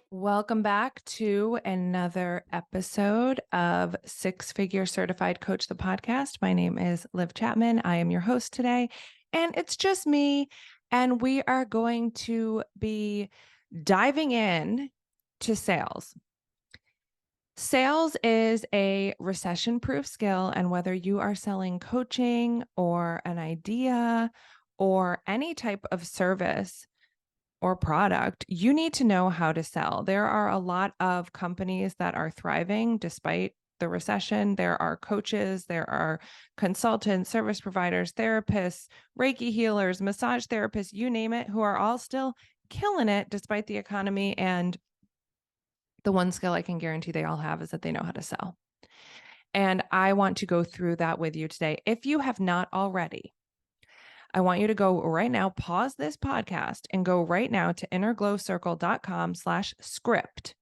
Welcome back to another episode of Six Figure Certified Coach, the podcast. My name is Liv Chapman. I am your host today, and it's just me. And we are going to be diving in to sales. Sales is a recession-proof skill, and whether you are selling coaching or an idea or any type of service or product, you need to know how to sell. There are a lot of companies that are thriving despite the recession. There are coaches, there are consultants, service providers, therapists, Reiki healers, massage therapists, you name it, who are all still killing it despite the economy. And the one skill I can guarantee they all have is that they know how to sell. And I want to go through that with you today. If you have not already, I want you to go right now, pause this podcast and go right now to innerglowcircle.com/script,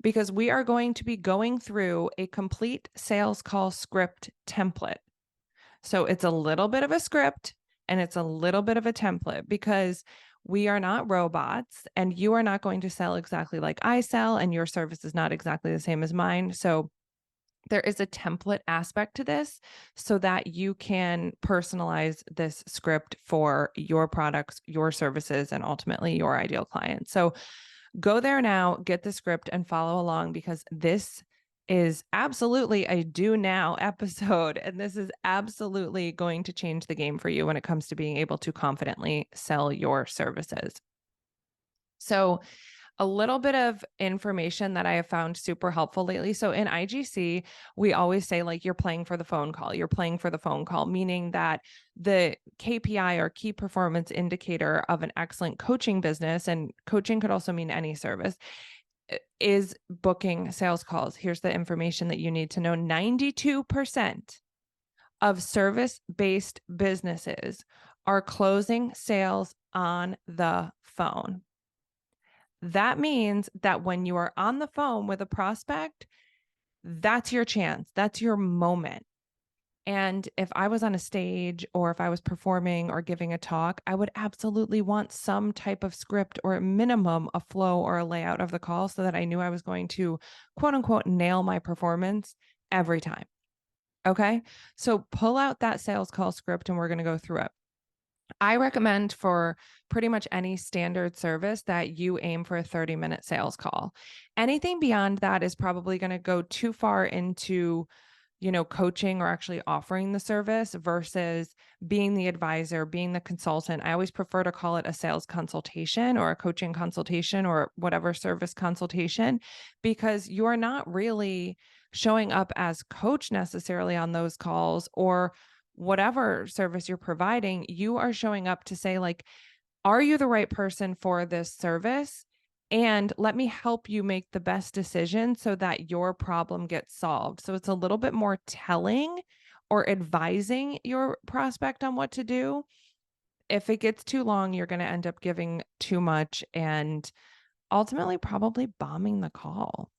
because we are going to be going through a complete sales call script template. So it's a little bit of a script and it's a little bit of a template, because we are not robots and you are not going to sell exactly like I sell, and your service is not exactly the same as mine. So there is a template aspect to this so that you can personalize this script for your products, your services, and ultimately your ideal client. So go there now, get the script and follow along, because this is absolutely a do now episode. And this is absolutely going to change the game for you when it comes to being able to confidently sell your services. So a little bit of information that I have found super helpful lately. So in IGC, we always say, like, you're playing for the phone call. You're playing for the phone call, meaning that the KPI, or key performance indicator, of an excellent coaching business, and coaching could also mean any service, is booking sales calls. Here's the information that you need to know. 92% of service-based businesses are closing sales on the phone. That means that when you are on the phone with a prospect, that's your chance. That's your moment. And if I was on a stage, or if I was performing or giving a talk, I would absolutely want some type of script, or at minimum a flow or a layout of the call, so that I knew I was going to, quote unquote, nail my performance every time. Okay. So pull out that sales call script and we're going to go through it. I recommend for pretty much any standard service that you aim for a 30-minute sales call. Anything beyond that is probably going to go too far into, coaching or actually offering the service versus being the advisor, being the consultant. I always prefer to call it a sales consultation or a coaching consultation or whatever service consultation, because you're not really showing up as coach necessarily on those calls, or whatever service you're providing. You are showing up to say, like, are you the right person for this service? And let me help you make the best decision so that your problem gets solved. So it's a little bit more telling or advising your prospect on what to do. If it gets too long, you're going to end up giving too much and ultimately probably bombing the call.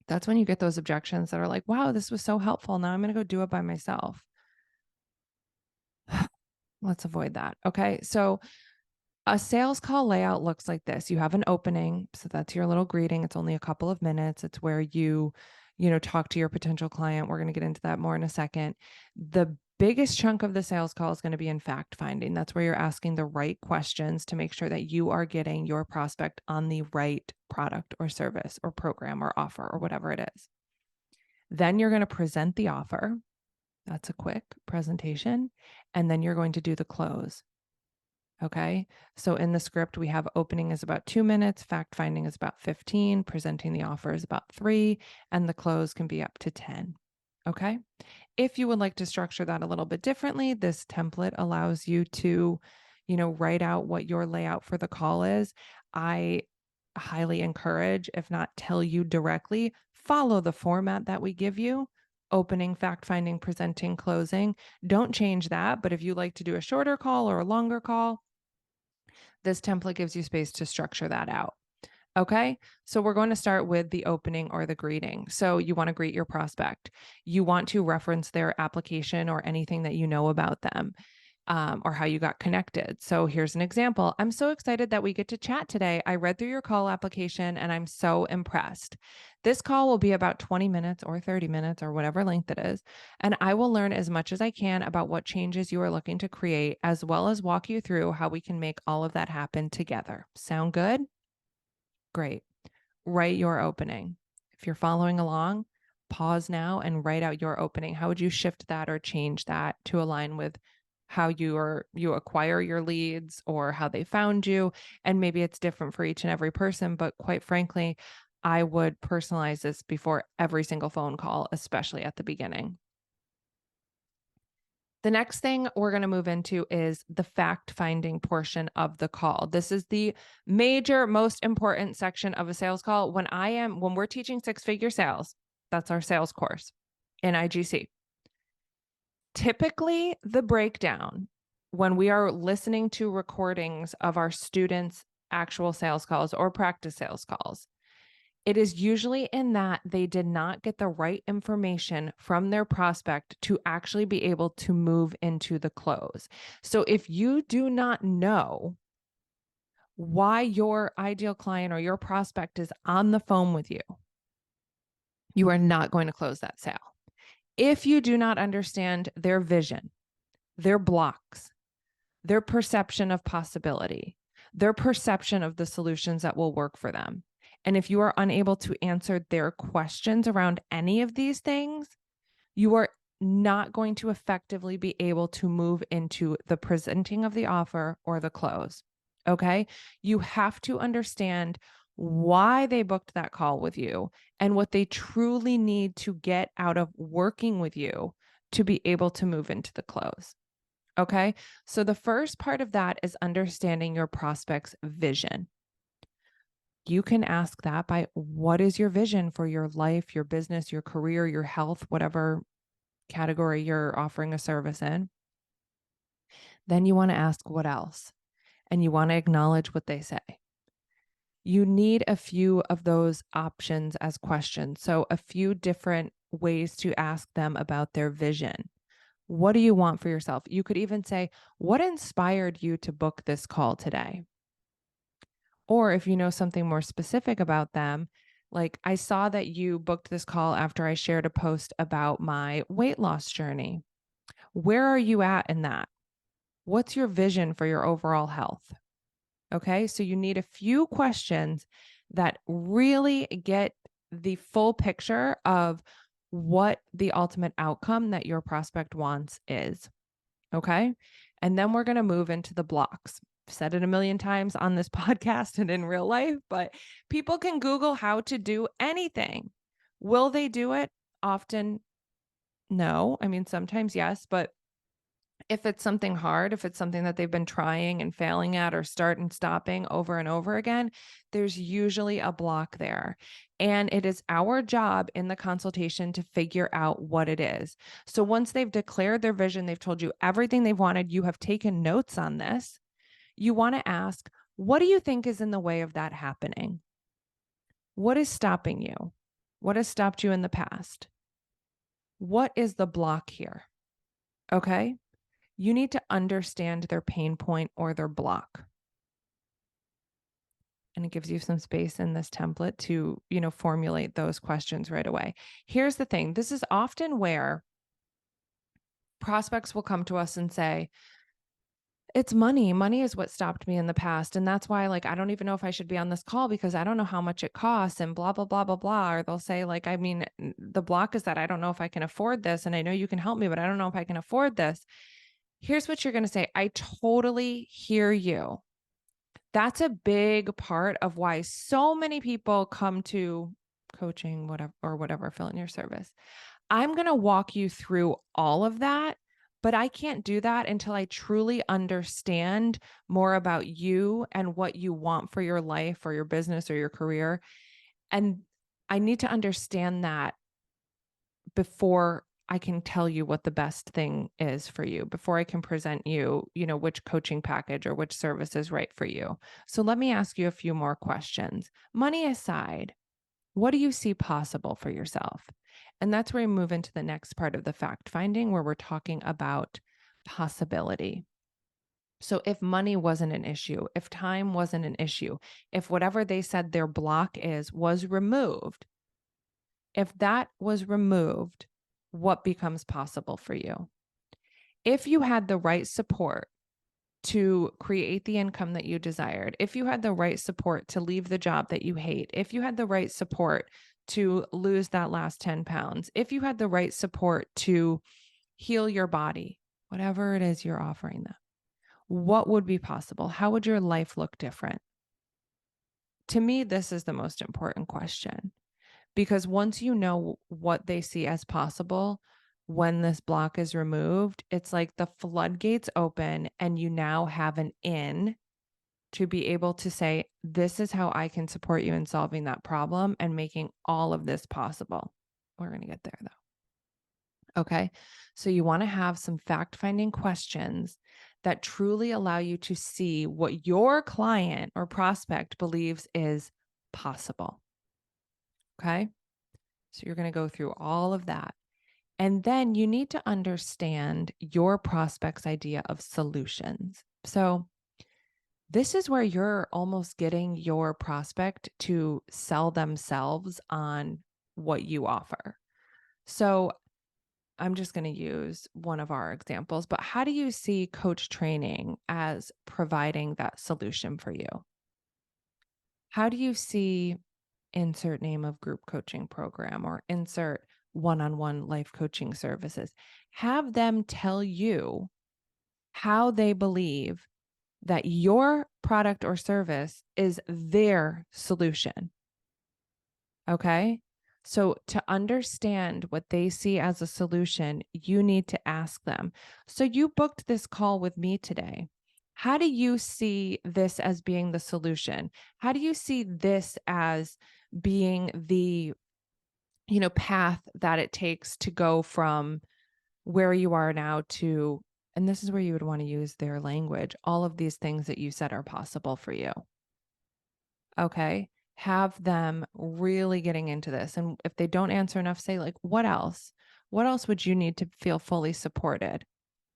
That's when you get those objections that are like, wow, this was so helpful. Now I'm going to go do it by myself. Let's avoid that. Okay. So a sales call layout looks like this. You have an opening. So that's your little greeting. It's only a couple of minutes. It's where you talk to your potential client. We're going to get into that more in a second. The biggest chunk of the sales call is going to be in fact finding. That's where you're asking the right questions to make sure that you are getting your prospect on the right product or service or program or offer or whatever it is. Then you're going to present the offer. That's a quick presentation. And then you're going to do the close. Okay. So in the script, we have opening is about 2 minutes, fact finding is about 15, presenting the offer is about 3, and the close can be up to 10. Okay. If you would like to structure that a little bit differently, this template allows you to, write out what your layout for the call is. I highly encourage, if not tell you directly, follow the format that we give you. Opening, fact finding, presenting, closing. Don't change that. But if you like to do a shorter call or a longer call, this template gives you space to structure that out. Okay. So we're going to start with the opening or the greeting. So you want to greet your prospect. You want to reference their application or anything that you know about them, or how you got connected. So here's an example. I'm so excited that we get to chat today. I read through your call application and I'm so impressed. This call will be about 20 minutes or 30 minutes or whatever length it is. And I will learn as much as I can about what changes you are looking to create, as well as walk you through how we can make all of that happen together. Sound good? Great. Write your opening. If you're following along, pause now and write out your opening. How would you shift that or change that to align with how you acquire your leads or how they found you? And maybe it's different for each and every person, but quite frankly, I would personalize this before every single phone call, especially at the beginning. The next thing we're going to move into is the fact-finding portion of the call. This is the major, most important section of a sales call. When we're teaching six-figure sales, that's our sales course in IGC. Typically, the breakdown when we are listening to recordings of our students' actual sales calls or practice sales calls, it is usually in that they did not get the right information from their prospect to actually be able to move into the close. So if you do not know why your ideal client or your prospect is on the phone with you, you are not going to close that sale. If you do not understand their vision, their blocks, their perception of possibility, their perception of the solutions that will work for them, and if you are unable to answer their questions around any of these things, you are not going to effectively be able to move into the presenting of the offer or the close. Okay. You have to understand why they booked that call with you and what they truly need to get out of working with you to be able to move into the close. Okay. So the first part of that is understanding your prospect's vision. You can ask that by, what is your vision for your life, your business, your career, your health, whatever category you're offering a service in. Then you want to ask what else, and you want to acknowledge what they say. You need a few of those options as questions. So a few different ways to ask them about their vision. What do you want for yourself? You could even say, what inspired you to book this call today? Or if you know something more specific about them, like, I saw that you booked this call after I shared a post about my weight loss journey. Where are you at in that? What's your vision for your overall health? Okay, so you need a few questions that really get the full picture of what the ultimate outcome that your prospect wants is. Okay, and then we're going to move into the blocks. I've said it a million times on this podcast and in real life, but people can Google how to do anything. Will they do it? Often, no. I mean, sometimes yes, but if it's something hard, if it's something that they've been trying and failing at or start and stopping over and over again, there's usually a block there. And it is our job in the consultation to figure out what it is. So once they've declared their vision, they've told you everything they've wanted, you have taken notes on this, you want to ask, what do you think is in the way of that happening? What is stopping you? What has stopped you in the past? What is the block here? Okay. You need to understand their pain point or their block. And it gives you some space in this template to, formulate those questions right away. Here's the thing. This is often where prospects will come to us and say, it's money. Money is what stopped me in the past. And that's why, I don't even know if I should be on this call because I don't know how much it costs and blah, blah, blah, blah, blah. Or they'll say, the block is that I don't know if I can afford this. And I know you can help me, but I don't know if I can afford this. Here's what you're going to say. I totally hear you. That's a big part of why so many people come to coaching, whatever, fill in your service. I'm going to walk you through all of that, but I can't do that until I truly understand more about you and what you want for your life or your business or your career. And I need to understand that before I can tell you what the best thing is for you before I can present you, which coaching package or which service is right for you. So let me ask you a few more questions. Money aside, what do you see possible for yourself? And that's where we move into the next part of the fact finding, where we're talking about possibility. So if money wasn't an issue, if time wasn't an issue, if whatever they said their block is was removed, if that was removed, what becomes possible for you? If you had the right support to create the income that you desired, if you had the right support to leave the job that you hate, if you had the right support to lose that last 10 pounds, if you had the right support to heal your body, whatever it is you're offering them, what would be possible? How would your life look different? To me, this is the most important question. Because once you know what they see as possible, when this block is removed, it's like the floodgates open and you now have an in to be able to say, this is how I can support you in solving that problem and making all of this possible. We're going to get there though. Okay. So you want to have some fact finding questions that truly allow you to see what your client or prospect believes is possible. Okay. So you're going to go through all of that. And then you need to understand your prospect's idea of solutions. So this is where you're almost getting your prospect to sell themselves on what you offer. So I'm just going to use one of our examples, but how do you see coach training as providing that solution for you? How do you see insert name of group coaching program or insert one-on-one life coaching services? Have them tell you how they believe that your product or service is their solution. Okay. So to understand what they see as a solution, you need to ask them. So you booked this call with me today. How do you see this as being the solution? How do you see this as being the, path that it takes to go from where you are now to, and this is where you would want to use their language, all of these things that you said are possible for you. Okay. Have them really getting into this. And if they don't answer enough, say, like, what else? What else would you need to feel fully supported?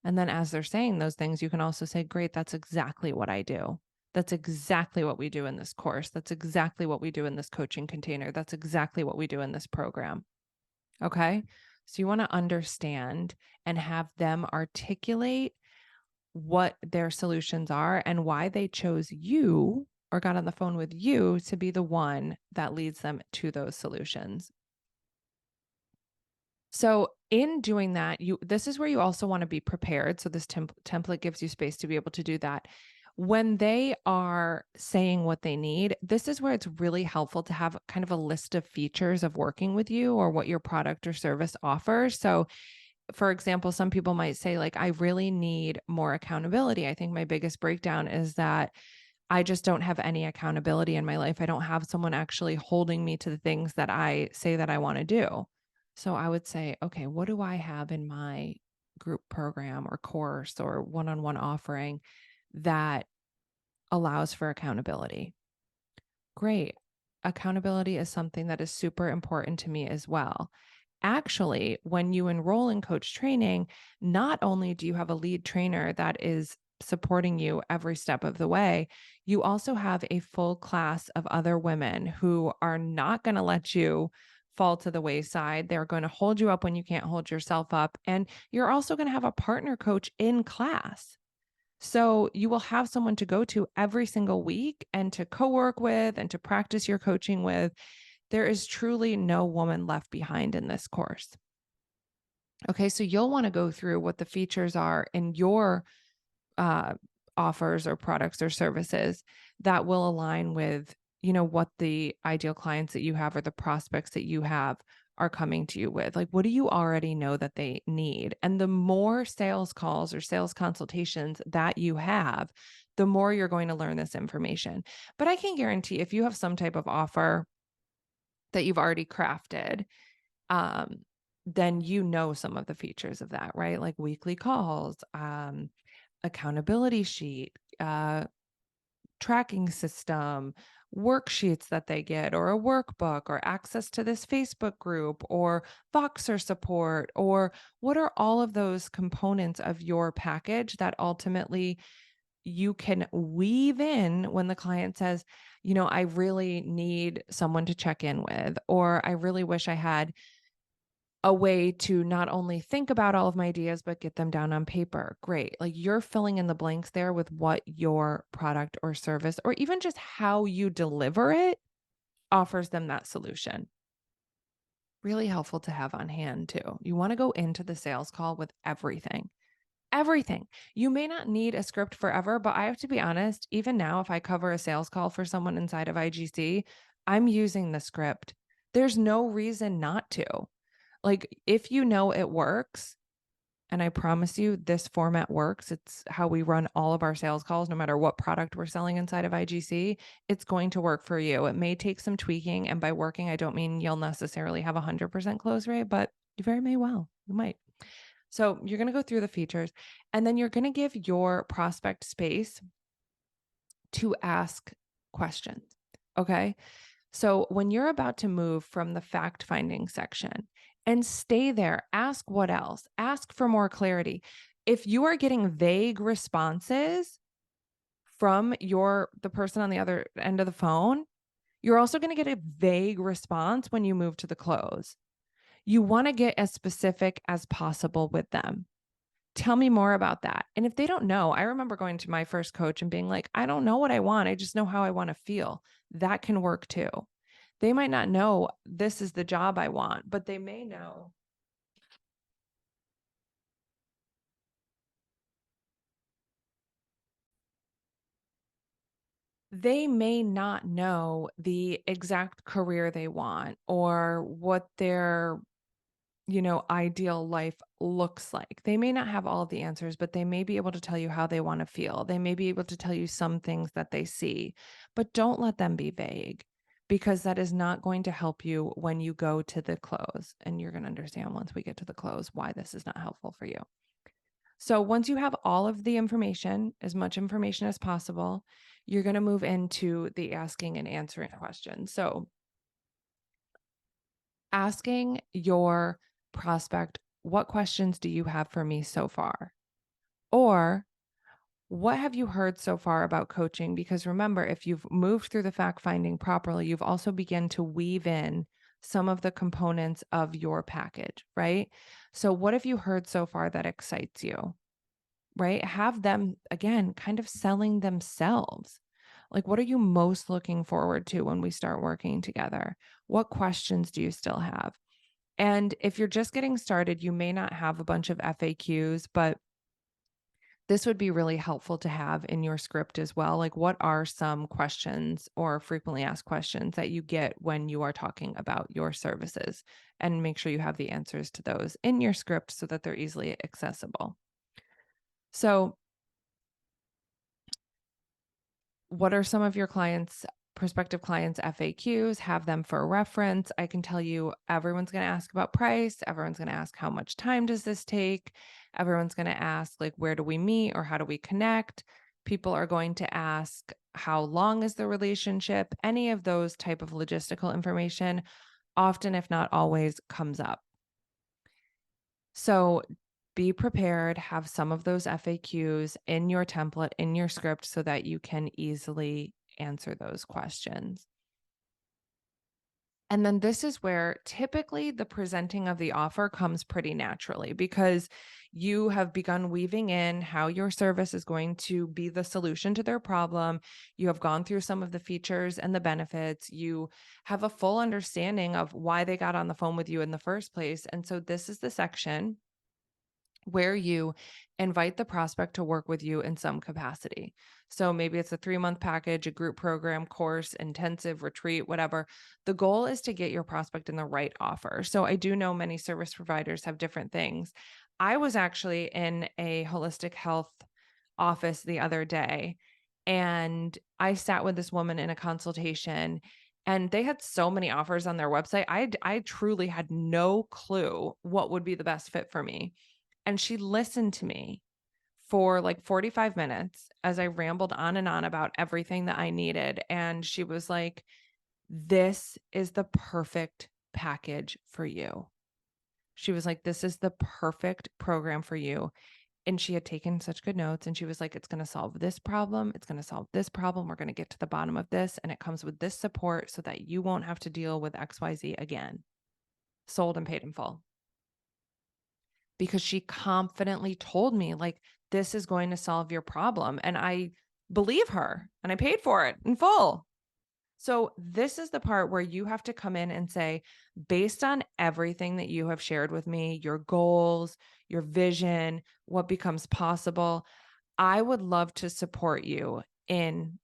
And then as they're saying those things, you can also say, great, that's exactly what I do. That's exactly what we do in this course. That's exactly what we do in this coaching container. That's exactly what we do in this program. Okay. So you want to understand and have them articulate what their solutions are and why they chose you or got on the phone with you to be the one that leads them to those solutions. So in doing that, this is where you also want to be prepared. So this template gives you space to be able to do that. When they are saying what they need, this is where it's really helpful to have kind of a list of features of working with you or what your product or service offers. So for example, some people might say, like, I really need more accountability. I think my biggest breakdown is that I just don't have any accountability in my life. I don't have someone actually holding me to the things that I say that I want to do. So I would say, okay, what do I have in my group program or course or one-on-one offering that allows for accountability? Great. Accountability is something that is super important to me as well. Actually, when you enroll in coach training, not only do you have a lead trainer that is supporting you every step of the way, you also have a full class of other women who are not going to let you fall to the wayside. They're going to hold you up when you can't hold yourself up. And you're also going to have a partner coach in class. So you will have someone to go to every single week and to co-work with and to practice your coaching with. There is truly no woman left behind in this course. Okay, so you'll want to go through what the features are in your offers or products or services that will align with, what the ideal clients that you have or the prospects that you have are coming to you with. Like, what do you already know that they need? And the more sales calls or sales consultations that you have, the more you're going to learn this information. But I can guarantee if you have some type of offer that you've already crafted, um, then you know some of the features of that, right? Like weekly calls, accountability sheet, tracking system, worksheets that they get, or a workbook, or access to this Facebook group, or Voxer support, or what are all of those components of your package that ultimately you can weave in when the client says, I really need someone to check in with, or I really wish I had a way to not only think about all of my ideas, but get them down on paper. Great. Like you're filling in the blanks there with what your product or service, or even just how you deliver it, offers them that solution. Really helpful to have on hand too. You want to go into the sales call with everything. Everything. You may not need a script forever, but I have to be honest, even now, if I cover a sales call for someone inside of IGC, I'm using the script. There's no reason not to. Like, if you know it works, and I promise you this format works, it's how we run all of our sales calls, no matter what product we're selling inside of IGC, it's going to work for you. It may take some tweaking. And by working, I don't mean you'll necessarily have 100% close rate, but you very may well. You might. So you're going to go through the features, and then you're going to give your prospect space to ask questions. Okay. So when you're about to move from the fact finding section and stay there, ask what else, ask for more clarity. If you are getting vague responses from the person on the other end of the phone, you're also going to get a vague response when you move to the close. You want to get as specific as possible with them. Tell me more about that. And if they don't know, I remember going to my first coach and being like, I don't know what I want. I just know how I want to feel. That can work too. They might not know this is the job I want, but they may know. They may not know the exact career they want or what their ideal life looks like. They may not have all of the answers, but they may be able to tell you how they want to feel. They may be able to tell you some things that they see, but don't let them be vague, because that is not going to help you when you go to the close. And you're going to understand once we get to the close why this is not helpful for you. So once you have all of the information, as much information as possible, you're going to move into the asking and answering questions. So asking your prospect, what questions do you have for me so far? Or what have you heard so far about coaching? Because remember, if you've moved through the fact finding properly, you've also begun to weave in some of the components of your package, right? So what have you heard so far that excites you, right? Have them, again, kind of selling themselves. Like, what are you most looking forward to when we start working together? What questions do you still have? And if you're just getting started, you may not have a bunch of FAQs, but this would be really helpful to have in your script as well. Like, what are some questions or frequently asked questions that you get when you are talking about your services? And make sure you have the answers to those in your script so that they're easily accessible. So, what are some of your prospective clients' FAQs? Have them for reference. I can tell you everyone's going to ask about price. Everyone's going to ask, how much time does this take? Everyone's going to ask, like, where do we meet or how do we connect? People are going to ask, how long is the relationship? Any of those type of logistical information often, if not always, comes up. So be prepared, have some of those FAQs in your template, in your script, so that you can easily answer those questions. And then this is where typically the presenting of the offer comes pretty naturally, because you have begun weaving in how your service is going to be the solution to their problem. You have gone through some of the features and the benefits. You have a full understanding of why they got on the phone with you in the first place. And so this is the section where you invite the prospect to work with you in some capacity. So maybe it's a 3-month package, a group program, course, intensive, retreat, whatever. The goal is to get your prospect in the right offer. So I do know many service providers have different things. I was actually in a holistic health office the other day, and I sat with this woman in a consultation, And they had so many offers on their website. I truly had no clue what would be the best fit for me. And she listened to me for like 45 minutes as I rambled on and on about everything that I needed. And she was like, this is the perfect package for you. She was like, this is the perfect program for you. And she had taken such good notes. And she was like, it's going to solve this problem. It's going to solve this problem. We're going to get to the bottom of this. And it comes with this support so that you won't have to deal with XYZ again. Sold and paid in full. Because she confidently told me, like, this is going to solve your problem. And I believe her and I paid for it in full. So this is the part where you have to come in and say, based on everything that you have shared with me, your goals, your vision, what becomes possible, I would love to support you in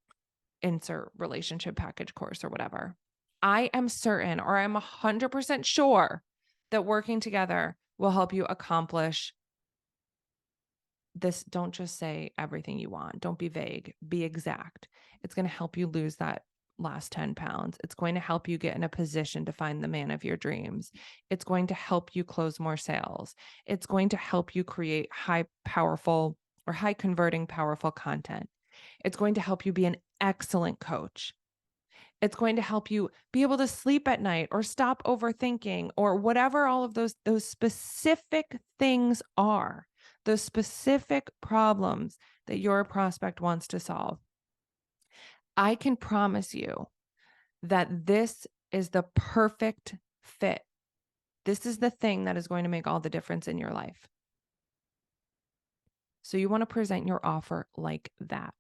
insert relationship package course or whatever. I am certain, or I'm 100% sure that working together will help you accomplish this. Don't just say everything you want. Don't be vague, be exact. It's going to help you lose that last 10 pounds. It's going to help you get in a position to find the man of your dreams. It's going to help you close more sales. It's going to help you create high converting powerful content. It's going to help you be an excellent coach. It's going to help you be able to sleep at night or stop overthinking or whatever all of those specific things are, those specific problems that your prospect wants to solve. I can promise you that this is the perfect fit. This is the thing that is going to make all the difference in your life. So you want to present your offer like that.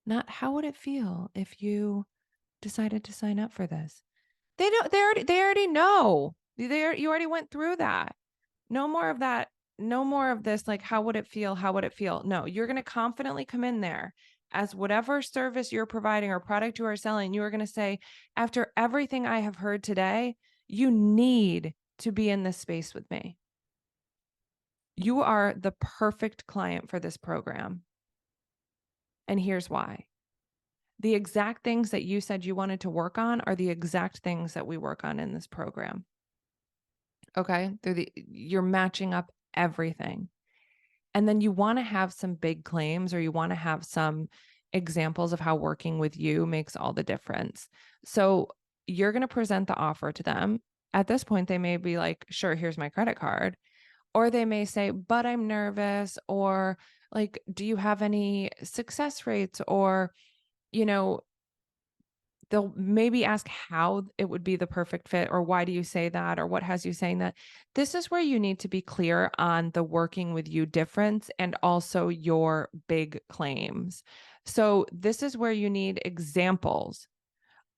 Not how would it feel if you decided to sign up for this? They already know. You already went through that. No more of that. No more of this. Like, how would it feel? How would it feel? No, you're going to confidently come in there as whatever service you're providing or product you are selling. You are going to say, after everything I have heard today, you need to be in this space with me. You are the perfect client for this program. And here's why. The exact things that you said you wanted to work on are the exact things that we work on in this program. Okay. You're matching up everything. And then you want to have some big claims, or you want to have some examples of how working with you makes all the difference. So you're going to present the offer to them. At this point, they may be like, sure, here's my credit card. Or they may say, but I'm nervous, or like, do you have any success rates? Or, they'll maybe ask how it would be the perfect fit, or why do you say that, or what has you saying that. This is where you need to be clear on the working with you difference and also your big claims. So this is where you need examples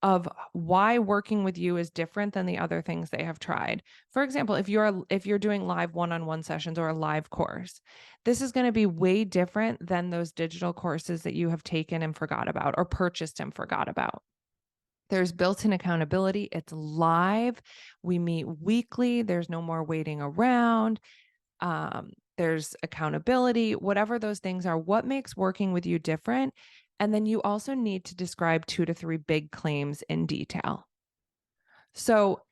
of why working with you is different than the other things they have tried. For example, if you're doing live one-on-one sessions or a live course, this is going to be way different than those digital courses that you have taken and forgot about, or purchased and forgot about. There's built-in accountability. It's live. We meet weekly. There's no more waiting around. There's accountability, whatever those things are. What makes working with you different? And then you also need to describe 2 to 3 big claims in detail. So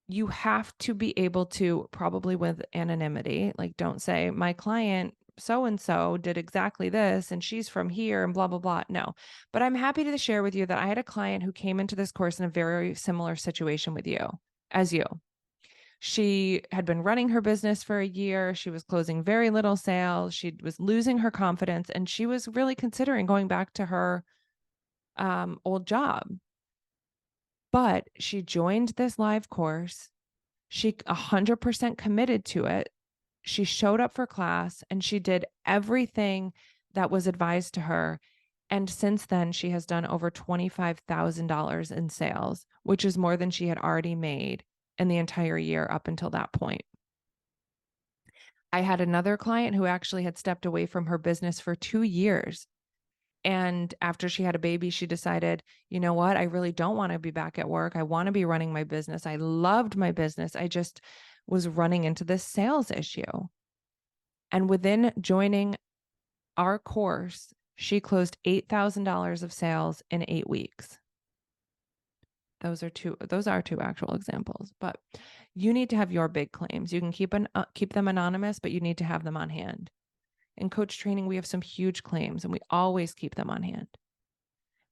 you have to be able to, probably with anonymity, like, don't say my client so-and-so did exactly this and she's from here and blah, blah, blah. No, but I'm happy to share with you that I had a client who came into this course in a very similar situation with you as you. She had been running her business for a year. She was closing very little sales. She was losing her confidence, and she was really considering going back to her old job. But she joined this live course. She 100% committed to it. She showed up for class and she did everything that was advised to her. And since then, she has done over $25,000 in sales, which is more than she had already made in the entire year up until that point. I had another client who actually had stepped away from her business for 2 years. And after she had a baby, she decided, you know what? I really don't want to be back at work. I want to be running my business. I loved my business. I just was running into this sales issue. And within joining our course, she closed $8,000 of sales in 8 weeks. Those are two actual examples, but you need to have your big claims. You can keep them anonymous, but you need to have them on hand. In coach training, we have some huge claims and we always keep them on hand.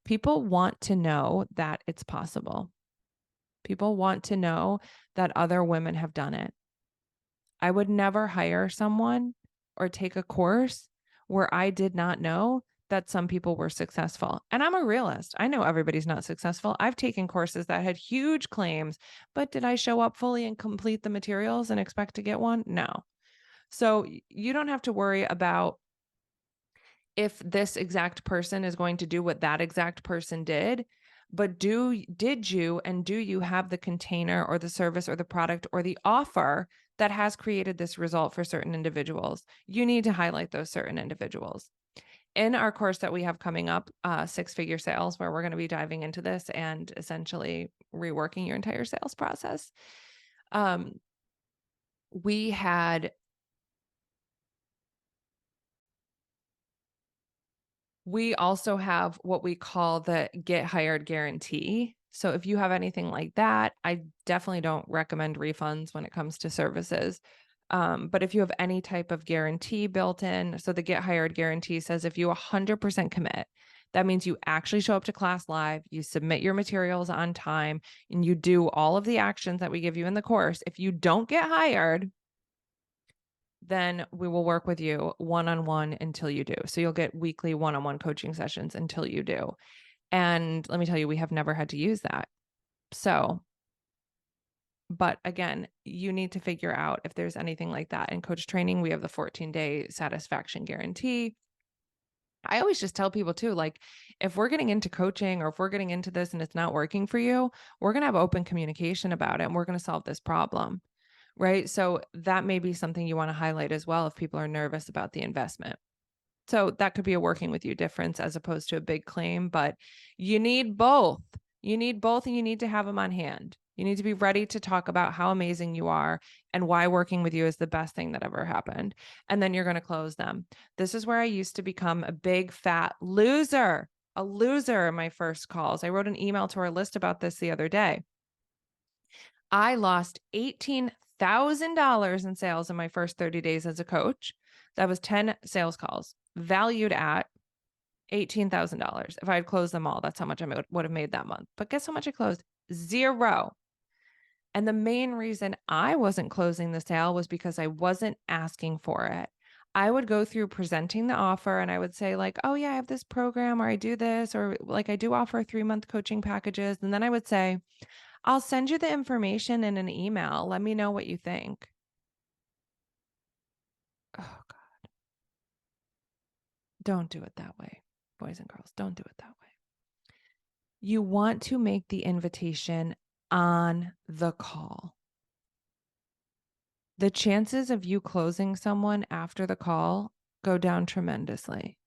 People want to know that it's possible. People want to know that other women have done it. I would never hire someone or take a course where I did not know that some people were successful. And I'm a realist. I know everybody's not successful. I've taken courses that had huge claims, but did I show up fully and complete the materials and expect to get one? No. So you don't have to worry about if this exact person is going to do what that exact person did, but did you and do you have the container or the service or the product or the offer that has created this result for certain individuals? You need to highlight those certain individuals. In our course that we have coming up, six-figure sales, where we're going to be diving into this and essentially reworking your entire sales process, we also have what we call the get hired guarantee. So if you have anything like that, I definitely don't recommend refunds when it comes to services. But if you have any type of guarantee built in, so the get hired guarantee says if you 100% commit, that means you actually show up to class live, you submit your materials on time, and you do all of the actions that we give you in the course. If you don't get hired, then we will work with you one-on-one until you do. So you'll get weekly one-on-one coaching sessions until you do. And let me tell you, we have never had to use that. So, but again, you need to figure out if there's anything like that. In coach training, we have the 14-day satisfaction guarantee. I always just tell people too, like, if we're getting into coaching or if we're getting into this and it's not working for you, we're going to have open communication about it and we're going to solve this problem. Right. So that may be something you want to highlight as well if people are nervous about the investment. So that could be a working with you difference as opposed to a big claim, but you need both. You need both and you need to have them on hand. You need to be ready to talk about how amazing you are and why working with you is the best thing that ever happened. And then you're going to close them. This is where I used to become a big fat loser, a loser in my first calls. I wrote an email to our list about this the other day. I lost $18,000 in sales in my first 30 days as a coach. That was 10 sales calls valued at $18,000. If I had closed them all, that's how much I would have made that month. But guess how much I closed? Zero. And the main reason I wasn't closing the sale was because I wasn't asking for it. I would go through presenting the offer and I would say like, oh yeah, I have this program or I do this, or like I do offer 3-month coaching packages. And then I would say, I'll send you the information in an email. Let me know what you think. Oh God. Don't do it that way. Boys and girls, don't do it that way. You want to make the invitation on the call. The chances of you closing someone after the call go down tremendously.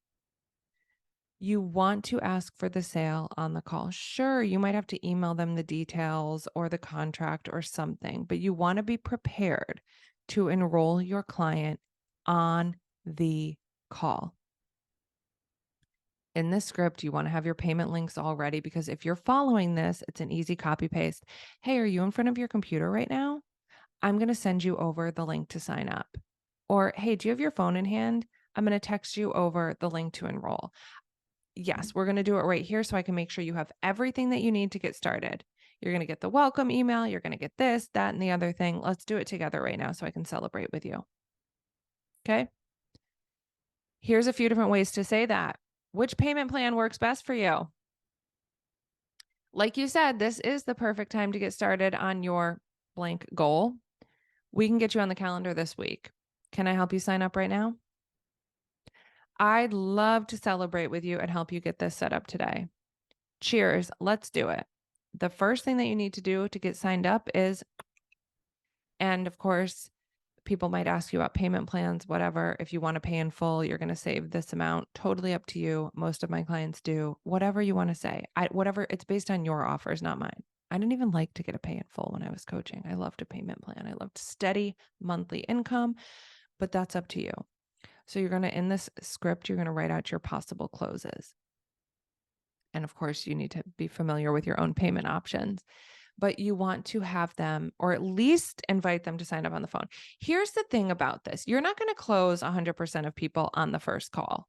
You want to ask for the sale on the call. Sure, you might have to email them the details or the contract or something, but you want to be prepared to enroll your client on the call. In this script, you want to have your payment links all ready because if you're following this, it's an easy copy paste. Hey, are you in front of your computer right now? I'm going to send you over the link to sign up. Or, hey, do you have your phone in hand? I'm going to text you over the link to enroll. Yes, we're going to do it right here so I can make sure you have everything that you need to get started. You're going to get the welcome email. You're going to get this, that, and the other thing. Let's do it together right now so I can celebrate with you. Okay. Here's a few different ways to say that. Which payment plan works best for you? Like you said, this is the perfect time to get started on your blank goal. We can get you on the calendar this week. Can I help you sign up right now? I'd love to celebrate with you and help you get this set up today. Cheers. Let's do it. The first thing that you need to do to get signed up is, and of course, people might ask you about payment plans, whatever. If you want to pay in full, you're going to save this amount. Totally up to you. Most of my clients do. Whatever you want to say. Whatever, it's based on your offers, not mine. I didn't even like to get a pay in full when I was coaching. I loved a payment plan. I loved steady monthly income, but that's up to you. So you're going to, in this script, you're going to write out your possible closes. And of course, you need to be familiar with your own payment options, but you want to have them, or at least invite them to sign up on the phone. Here's the thing about this. You're not going to close 100% of people on the first call.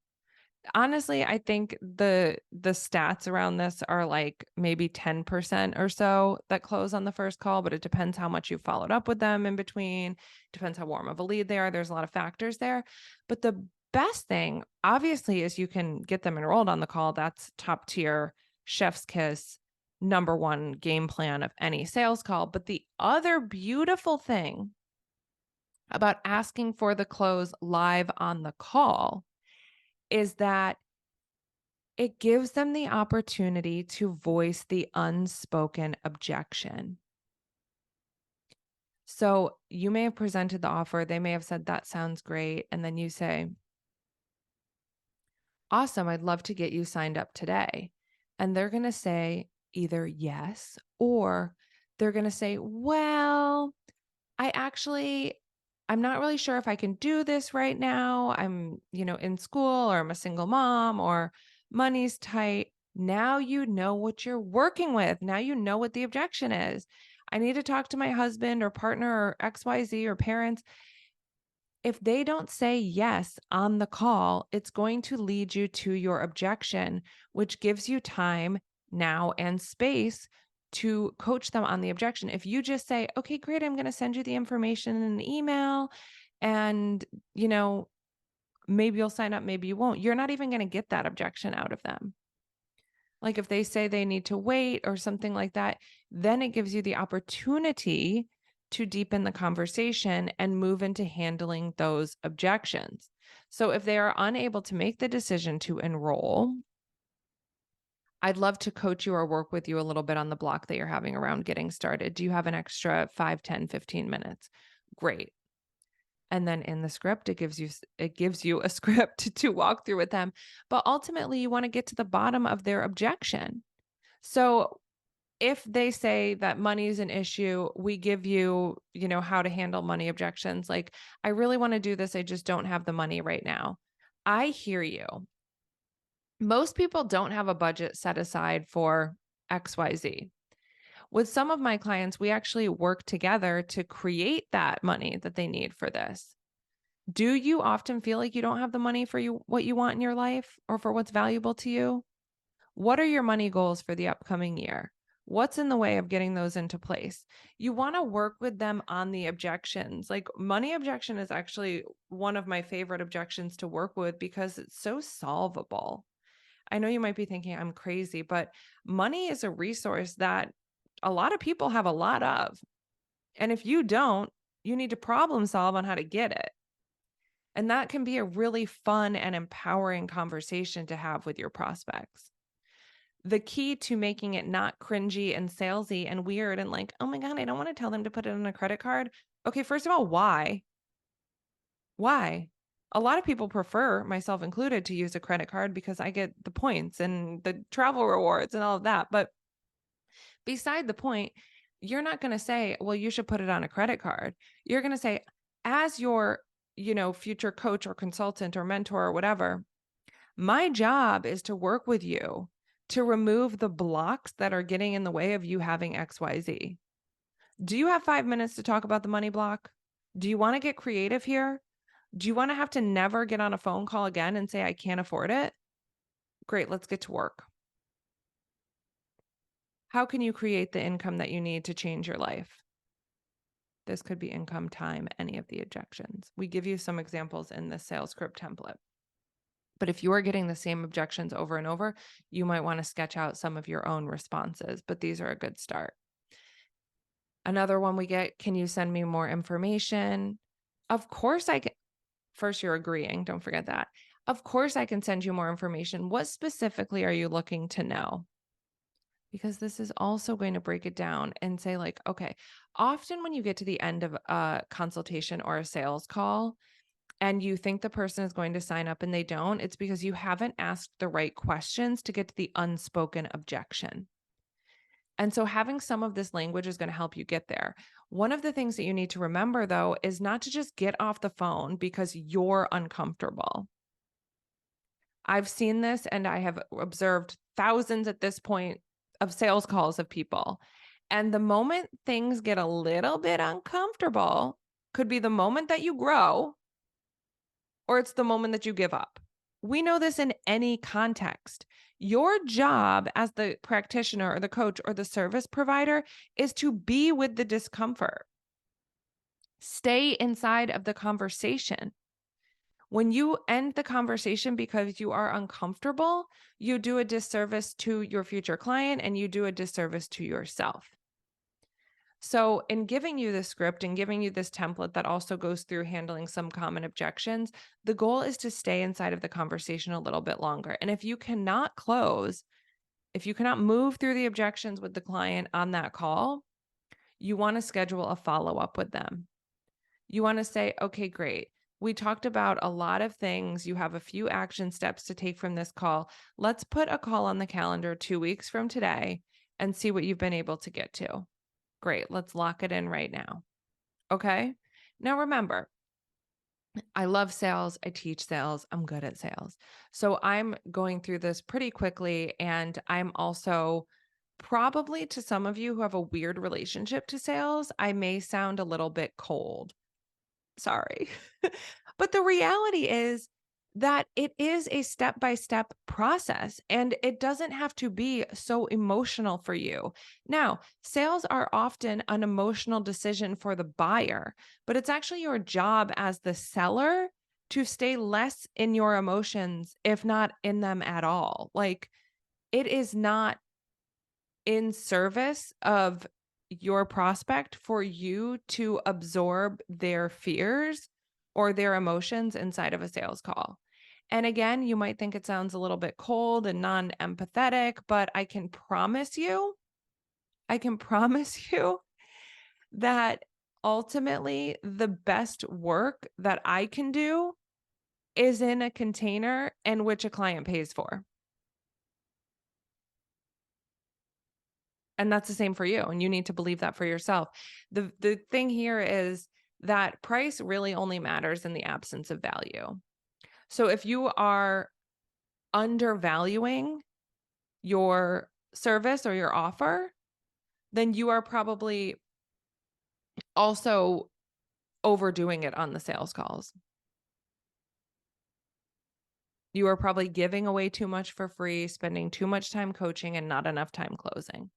Honestly, I think the stats around this are like maybe 10% or so that close on the first call, but it depends how much you followed up with them in between, depends how warm of a lead they are. There's a lot of factors there. But the best thing, obviously, is you can get them enrolled on the call. That's top tier, chef's kiss, number one game plan of any sales call. But the other beautiful thing about asking for the close live on the call is that it gives them the opportunity to voice the unspoken objection. So you may have presented the offer. They may have said, that sounds great. And then you say, awesome, I'd love to get you signed up today. And they're going to say either yes, or they're going to say, well, I'm not really sure if I can do this right now. I'm, in school, or I'm a single mom, or money's tight. Now you know what you're working with. Now you know what the objection is. I need to talk to my husband or partner or XYZ or parents. If they don't say yes on the call, it's going to lead you to your objection, which gives you time now and space to coach them on the objection. If you just say, okay, great, I'm going to send you the information in an email, and, maybe you'll sign up, maybe you won't, you're not even going to get that objection out of them. Like if they say they need to wait or something like that, then it gives you the opportunity to deepen the conversation and move into handling those objections. So if they are unable to make the decision to enroll, I'd love to coach you or work with you a little bit on the block that you're having around getting started. Do you have an extra 5, 10, 15 minutes? Great. And then in the script, it gives you a script to walk through with them. But ultimately, you want to get to the bottom of their objection. So if they say that money is an issue, we give you, how to handle money objections. Like, I really want to do this, I just don't have the money right now. I hear you. Most people don't have a budget set aside for XYZ. With some of my clients, we actually work together to create that money that they need for this. Do you often feel like you don't have the money for what you want in your life, or for what's valuable to you? What are your money goals for the upcoming year? What's in the way of getting those into place? You want to work with them on the objections. Like, money objection is actually one of my favorite objections to work with because it's so solvable. I know you might be thinking I'm crazy, but money is a resource that a lot of people have a lot of. And if you don't, you need to problem solve on how to get it. And that can be a really fun and empowering conversation to have with your prospects. The key to making it not cringy and salesy and weird and like, oh my God, I don't want to tell them to put it on a credit card. Okay, first of all, why? Why? A lot of people prefer, myself included, to use a credit card because I get the points and the travel rewards and all of that. But beside the point, you're not going to say, well, you should put it on a credit card. You're going to say, as your, future coach or consultant or mentor or whatever, my job is to work with you to remove the blocks that are getting in the way of you having XYZ. Do you have 5 minutes to talk about the money block? Do you want to get creative here? Do you want to have to never get on a phone call again and say, I can't afford it? Great, let's get to work. How can you create the income that you need to change your life? This could be income, time, any of the objections. We give you some examples in the sales script template. But if you are getting the same objections over and over, you might want to sketch out some of your own responses, but these are a good start. Another one we get, can you send me more information? Of course I can. First, you're agreeing. Don't forget that. Of course I can send you more information. What specifically are you looking to know? Because this is also going to break it down and say like, okay, often when you get to the end of a consultation or a sales call and you think the person is going to sign up and they don't, it's because you haven't asked the right questions to get to the unspoken objection. And so having some of this language is going to help you get there. One of the things that you need to remember, though, is not to just get off the phone because you're uncomfortable. I've seen this and I have observed thousands at this point of sales calls of people. And the moment things get a little bit uncomfortable could be the moment that you grow, or it's the moment that you give up. We know this in any context. Your job as the practitioner or the coach or the service provider is to be with the discomfort. Stay inside of the conversation. When you end the conversation because you are uncomfortable, you do a disservice to your future client and you do a disservice to yourself. So, in giving you this script and giving you this template that also goes through handling some common objections, the goal is to stay inside of the conversation a little bit longer. And if you cannot close, if you cannot move through the objections with the client on that call, you want to schedule a follow up with them. You want to say, okay, great. We talked about a lot of things. You have a few action steps to take from this call. Let's put a call on the calendar 2 weeks from today and see what you've been able to get to. Great. Let's lock it in right now. Okay. Now remember, I love sales. I teach sales. I'm good at sales. So I'm going through this pretty quickly. And I'm also probably, to some of you who have a weird relationship to sales, I may sound a little bit cold. Sorry. But the reality is that it is a step-by-step process and it doesn't have to be so emotional for you. Now, sales are often an emotional decision for the buyer, but it's actually your job as the seller to stay less in your emotions, if not in them at all. Like, it is not in service of your prospect for you to absorb their fears or their emotions inside of a sales call. And again, you might think it sounds a little bit cold and non-empathetic, but I can promise you that ultimately the best work that I can do is in a container in which a client pays for. And that's the same for you. And you need to believe that for yourself. The thing here is that price really only matters in the absence of value. So if you are undervaluing your service or your offer, then you are probably also overdoing it on the sales calls. You are probably giving away too much for free, spending too much time coaching and not enough time closing.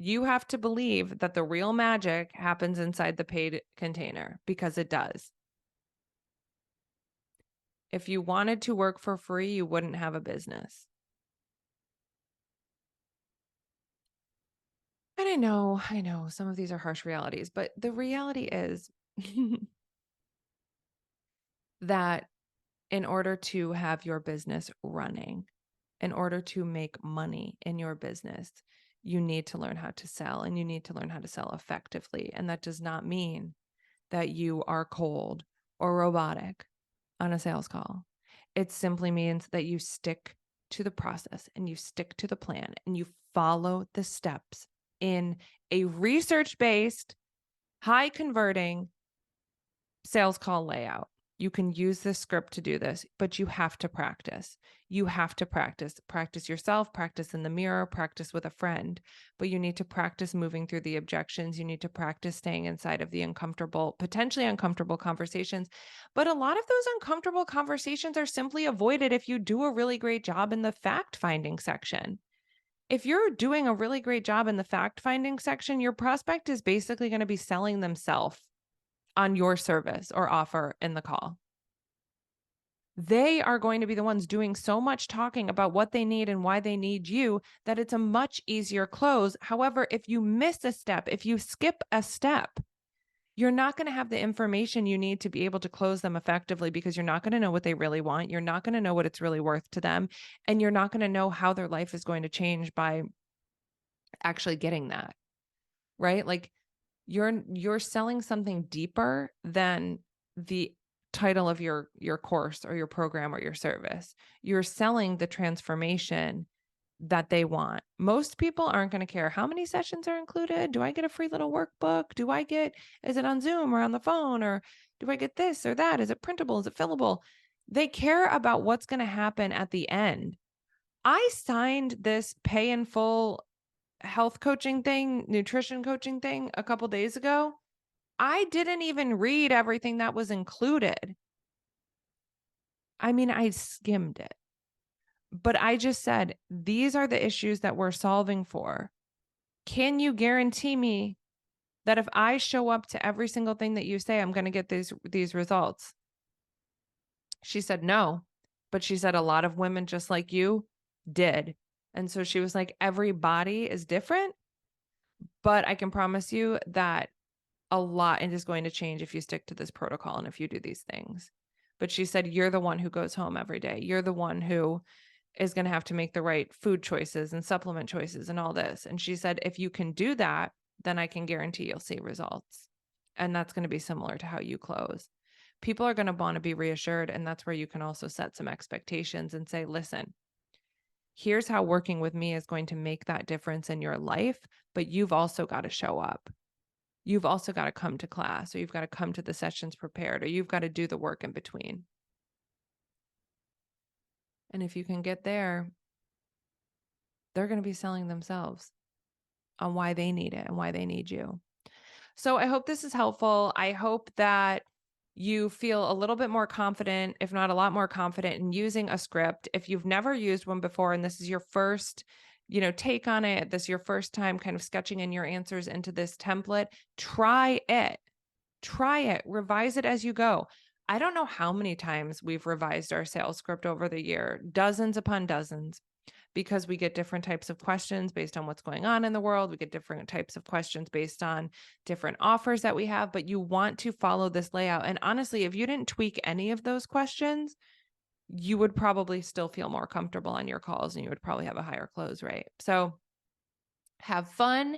You have to believe that the real magic happens inside the paid container, because it does. If you wanted to work for free, you wouldn't have a business. And I know some of these are harsh realities, but the reality is that in order to have your business running, in order to make money in your business, you need to learn how to sell, and you need to learn how to sell effectively. And that does not mean that you are cold or robotic on a sales call. It simply means that you stick to the process and you stick to the plan and you follow the steps in a research-based, high converting sales call layout. You can use this script to do this, but you have to practice. You have to practice yourself, practice in the mirror, practice with a friend, but you need to practice moving through the objections. You need to practice staying inside of the uncomfortable, potentially uncomfortable conversations. But a lot of those uncomfortable conversations are simply avoided if you do a really great job in the fact-finding section. If you're doing a really great job in the fact-finding section, your prospect is basically going to be selling themselves on your service or offer in the call. They are going to be the ones doing so much talking about what they need and why they need you that it's a much easier close. However, if you miss a step, if you skip a step, you're not going to have the information you need to be able to close them effectively, because you're not going to know what they really want. You're not going to know what it's really worth to them. And you're not going to know how their life is going to change by actually getting that, right? Like, you're selling something deeper than the title of your course or your program or your service. You're selling the transformation that they want. Most people aren't going to care how many sessions are included. Do I get a free little workbook? Is it on Zoom or on the phone? Or do I get this or that? Is it printable? Is it fillable? They care about what's going to happen at the end. I signed this pay in full health coaching thing, nutrition coaching thing a couple days ago. I didn't even read everything that was included. I mean, I skimmed it, but I just said, these are the issues that we're solving for. Can you guarantee me that if I show up to every single thing that you say, I'm going to get these results? She said, no, but she said a lot of women just like you did. And so she was like, every body is different, but I can promise you that a lot is going to change if you stick to this protocol and if you do these things. But she said, you're the one who goes home every day. You're the one who is going to have to make the right food choices and supplement choices and all this. And she said, if you can do that, then I can guarantee you'll see results. And that's going to be similar to how you close. People are going to want to be reassured. And that's where you can also set some expectations and say, listen, here's how working with me is going to make that difference in your life, but you've also got to show up. You've also got to come to class, or you've got to come to the sessions prepared, or you've got to do the work in between. And if you can get there, they're going to be selling themselves on why they need it and why they need you. So I hope this is helpful. I hope that you feel a little bit more confident, if not a lot more confident, in using a script. If you've never used one before and this is your first, take on it, this is your first time kind of sketching in your answers into this template, try it. Try it, revise it as you go. I don't know how many times we've revised our sales script over the year, dozens upon dozens, because we get different types of questions based on what's going on in the world. We get different types of questions based on different offers that we have, but you want to follow this layout. And honestly, if you didn't tweak any of those questions, you would probably still feel more comfortable on your calls and you would probably have a higher close rate. So have fun.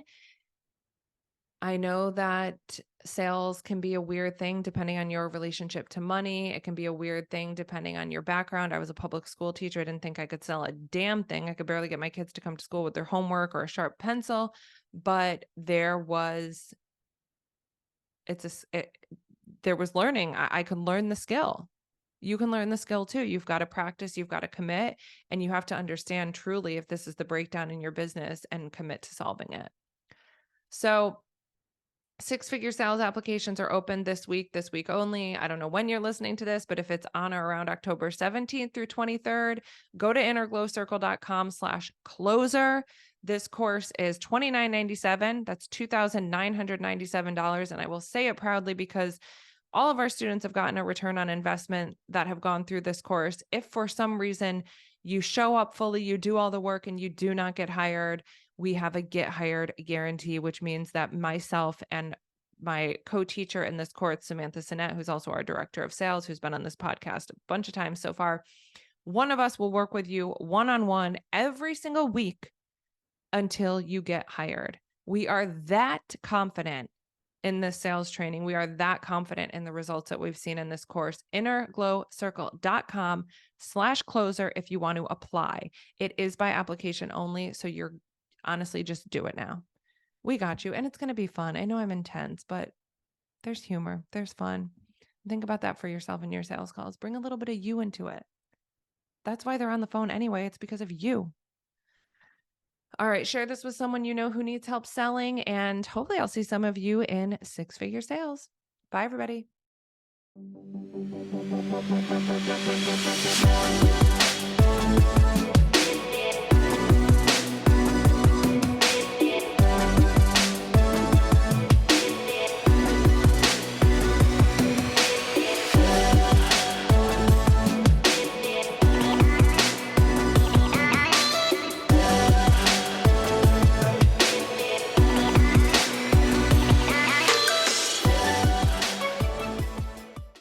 I know that sales can be a weird thing depending on your relationship to money. It can be a weird thing depending on your background. I was a public school teacher. I didn't think I could sell a damn thing. I could barely get my kids to come to school with their homework or a sharp pencil. But there was learning. I could learn the skill. You can learn the skill too. You've got to practice, you've got to commit, and you have to understand truly if this is the breakdown in your business and commit to solving it. So 6-figure sales applications are open this week only. I don't know when you're listening to this, but if it's on or around October 17th through 23rd, go to innerglowcircle.com/closer. This course is $29.97. That's $2,997. And I will say it proudly because all of our students have gotten a return on investment that have gone through this course. If for some reason you show up fully, you do all the work and you do not get hired, we have a get hired guarantee, which means that myself and my co-teacher in this course, Samantha Sinnett, who's also our director of sales, who's been on this podcast a bunch of times so far, one of us will work with you one-on-one every single week until you get hired. We are that confident in this sales training. We are that confident in the results that we've seen in this course. Innerglowcircle.com/closer if you want to apply. It is by application only, so you're honestly just do it now. We got you, and it's going to be fun. I know I'm intense, but there's humor, there's fun. Think about that for yourself in your sales calls. Bring a little bit of you into it. That's why they're on the phone anyway. It's because of you. All right, share this with someone you know who needs help selling, and hopefully I'll see some of you in 6-figure sales. Bye, everybody.